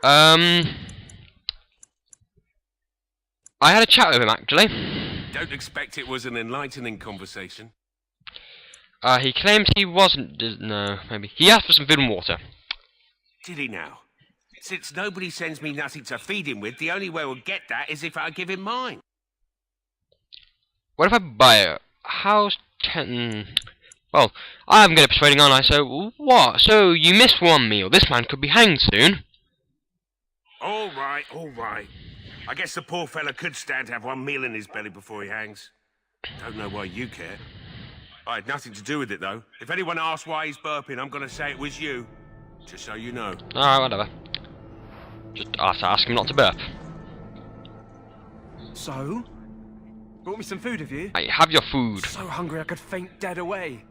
I had a chat with him actually. Don't expect it was an enlightening conversation. He claimed he wasn't. No, maybe he asked for some food and water. Did he now? Since nobody sends me nothing to feed him with, the only way we'll get that is if I give him mine. What if I buy it? How's 10? Well, I haven't got it persuading, aren't I? So what? So you missed one meal. This man could be hanged soon. All right, all right. I guess the poor fella could stand to have one meal in his belly before he hangs. Don't know why you care. I had nothing to do with it, though. If anyone asks why he's burping, I'm going to say it was you. Just so you know. Alright, whatever. Just ask him not to burp. So? Brought me some food, have you? Hey, have your food. So hungry I could faint dead away.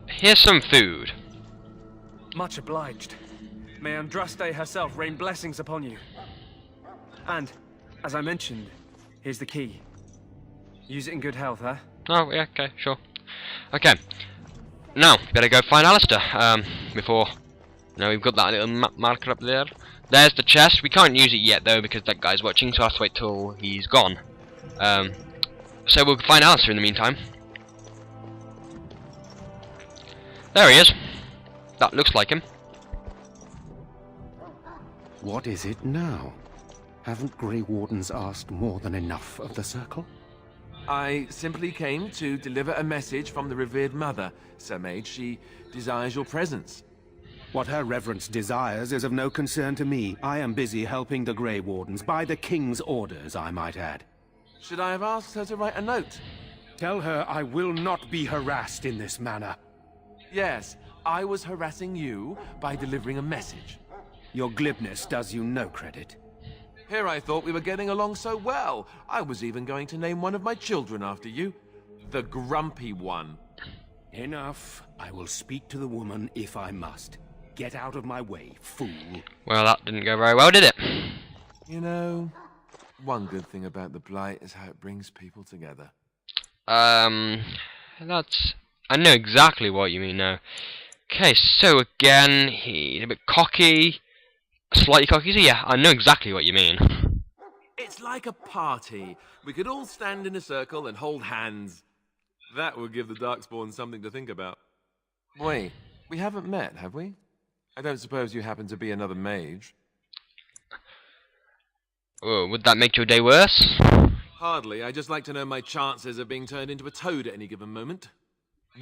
Here's some food. Much obliged. May Andraste herself rain blessings upon you. And, as I mentioned, here's the key. Use it in good health, huh? Oh, yeah, okay, sure. Okay. Now, better go find Alistair, before... Now we've got that little map marker up there. There's the chest. We can't use it yet, though, because that guy's watching, so I have to wait till he's gone. So we'll find Alistair in the meantime. There he is. That looks like him. What is it now? Haven't Grey Wardens asked more than enough of the Circle? I simply came to deliver a message from the revered mother, Sir Mage. She desires your presence. What her reverence desires is of no concern to me. I am busy helping the Grey Wardens, by the King's orders, I might add. Should I have asked her to write a note? Tell her I will not be harassed in this manner. Yes, I was harassing you by delivering a message. Your glibness does you no credit. Here I thought we were getting along so well. I was even going to name one of my children after you. The Grumpy One. Enough. I will speak to the woman if I must. Get out of my way, fool. Well, that didn't go very well, did it? You know, one good thing about the Blight is how it brings people together. That's... I know exactly what you mean now. Okay, so again, he's a bit cocky. Slightly cocky, so yeah, I know exactly what you mean. It's like a party. We could all stand in a circle and hold hands. That would give the Darkspawn something to think about. Wait, we haven't met, have we? I don't suppose you happen to be another mage? Oh, would that make your day worse? Hardly. I just like to know my chances of being turned into a toad at any given moment.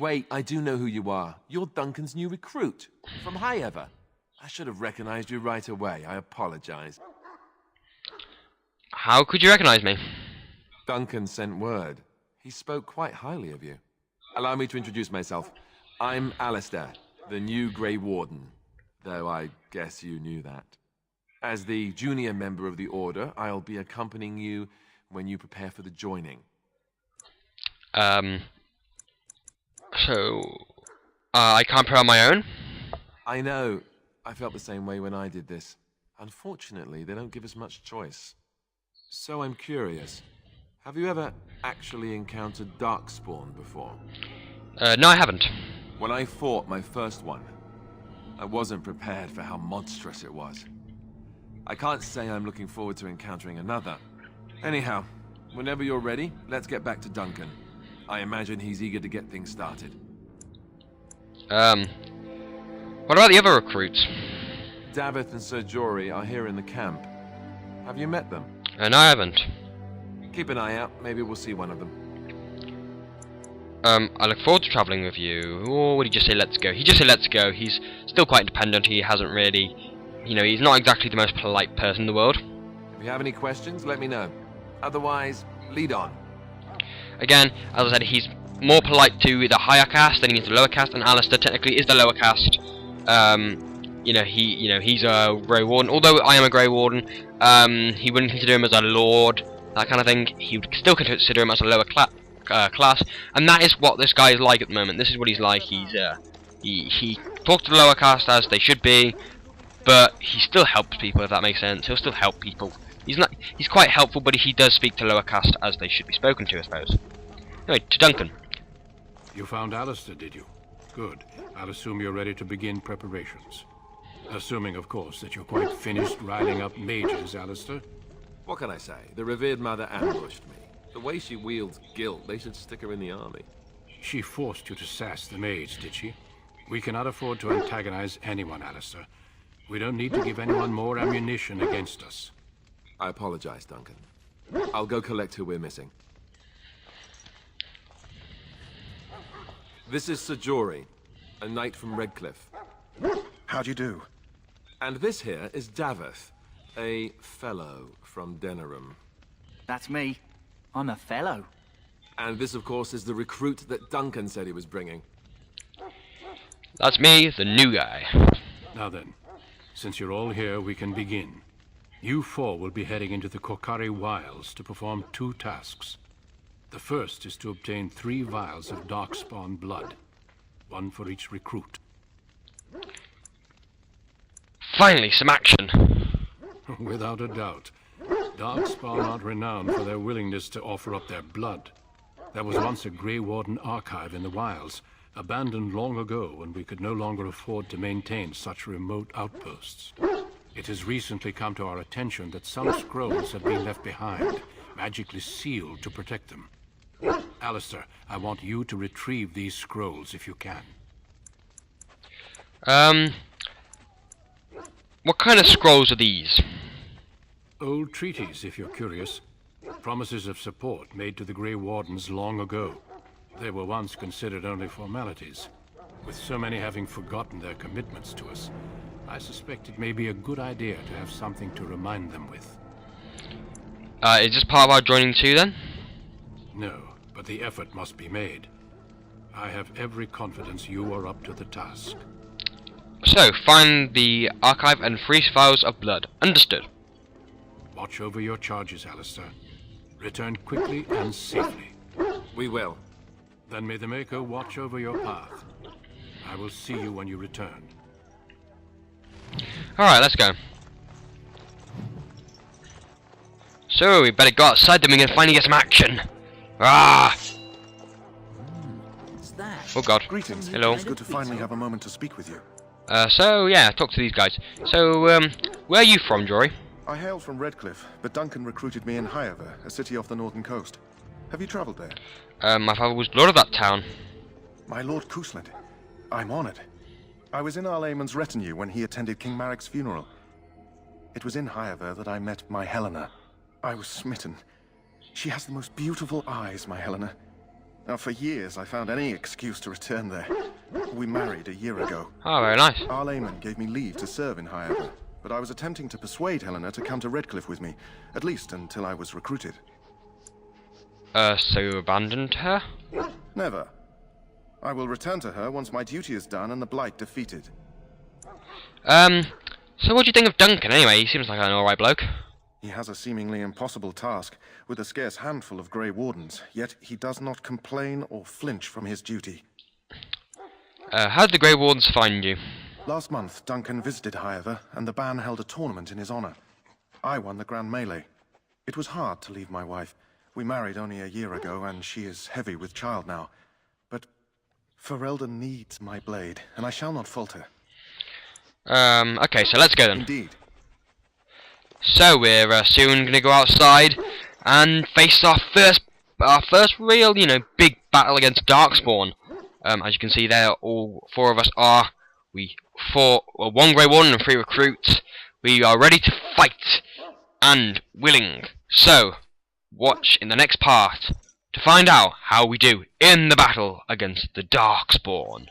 Wait, I do know who you are. You're Duncan's new recruit, from Highever. I should have recognized you right away. I apologize. How could you recognize me? Duncan sent word. He spoke quite highly of you. Allow me to introduce myself. I'm Alistair, the new Grey Warden. Though I guess you knew that. As the junior member of the Order, I'll be accompanying you when you prepare for the joining. So... I can't put on my own? I know. I felt the same way when I did this. Unfortunately, they don't give us much choice. So I'm curious. Have you ever actually encountered Darkspawn before? No, I haven't. When I fought my first one, I wasn't prepared for how monstrous it was. I can't say I'm looking forward to encountering another. Anyhow, whenever you're ready, let's get back to Duncan. I imagine he's eager to get things started. What about the other recruits? Davith and Sir Jory are here in the camp. Have you met them? No, I haven't. Keep an eye out. Maybe we'll see one of them. I look forward to travelling with you. Or would he just say let's go? He just said let's go. He's still quite independent. He hasn't really... You know, he's not exactly the most polite person in the world. If you have any questions, let me know. Otherwise, lead on. Again, as I said, he's more polite to the higher caste than he is the lower caste, and Alistair technically is the lower caste. He's a Grey Warden. Although I am a Grey Warden, he wouldn't consider him as a lord, that kind of thing. He would still consider him as a lower class, and that is what this guy is like at the moment. This is what he's like. He talks to the lower caste as they should be, but he still helps people, if that makes sense. He'll still help people. He's quite helpful, but he does speak to lower caste as they should be spoken to, I suppose. Anyway, to Duncan. You found Alistair, did you? Good. I'll assume you're ready to begin preparations. Assuming, of course, that you're quite finished riling up mages, Alistair. What can I say? The revered mother ambushed me. The way she wields guilt, they should stick her in the army. She forced you to sass the mage, did she? We cannot afford to antagonize anyone, Alistair. We don't need to give anyone more ammunition against us. I apologize, Duncan. I'll go collect who we're missing. This is Sir Jory, a knight from Redcliffe. How do you do? And this here is Daveth, a fellow from Denerim. That's me. I'm a fellow. And this, of course, is the recruit that Duncan said he was bringing. That's me, the new guy. Now then, since you're all here, we can begin. You four will be heading into the Korcari Wilds to perform 2 tasks. The first is to obtain 3 vials of Darkspawn blood, 1 for each recruit. Finally, some action. Without a doubt. Darkspawn aren't renowned for their willingness to offer up their blood. There was once a Grey Warden archive in the wilds, abandoned long ago when we could no longer afford to maintain such remote outposts. It has recently come to our attention that some scrolls have been left behind, magically sealed to protect them. Alistair, I want you to retrieve these scrolls if you can. What kind of scrolls are these? Old treaties, if you're curious. Promises of support made to the Grey Wardens long ago. They were once considered only formalities. With so many having forgotten their commitments to us, I suspect it may be a good idea to have something to remind them with. Is this part of our joining too, then? No, but the effort must be made. I have every confidence you are up to the task. So, find the archive and 3 vials of blood. Understood. Watch over your charges, Alistair. Return quickly and safely. We will. Then may the Maker watch over your path. I will see you when you return. Alright, let's go. So, we better go outside, then we can finally get some action. Ah! What's that? Oh god. Greetings. Hello. It's good to finally have a moment to speak with you. So, yeah, talk to these guys. So, where are you from, Jory? I hail from Redcliffe, but Duncan recruited me in Hiver, a city off the northern coast. Have you traveled there? My father was lord of that town. My Lord Cousland. I'm honored. I was in Arlayman's retinue when he attended King Marek's funeral. It was in Hiver that I met my Helena. I was smitten. She has the most beautiful eyes, my Helena. Now, for years, I found any excuse to return there. We married a year ago. Oh, very nice. Arlayman gave me leave to serve in Hiver, but I was attempting to persuade Helena to come to Redcliffe with me, at least until I was recruited. So you abandoned her? Never. I will return to her once my duty is done and the Blight defeated. So what do you think of Duncan, anyway? He seems like an alright bloke. He has a seemingly impossible task, with a scarce handful of Grey Wardens, yet he does not complain or flinch from his duty. How did the Grey Wardens find you? Last month, Duncan visited Hiver, and the band held a tournament in his honor. I won the Grand Melee. It was hard to leave my wife. We married only a year ago, and she is heavy with child now. But Ferelden needs my blade, and I shall not falter. Okay, so let's go then. Indeed. So we're soon gonna go outside and face our first real, big battle against Darkspawn. As you can see there, all 4 of us are. We fought 1 Grey Warden and 3 recruits. We are ready to fight and willing. So, watch in the next part to find out how we do in the battle against the Darkspawn.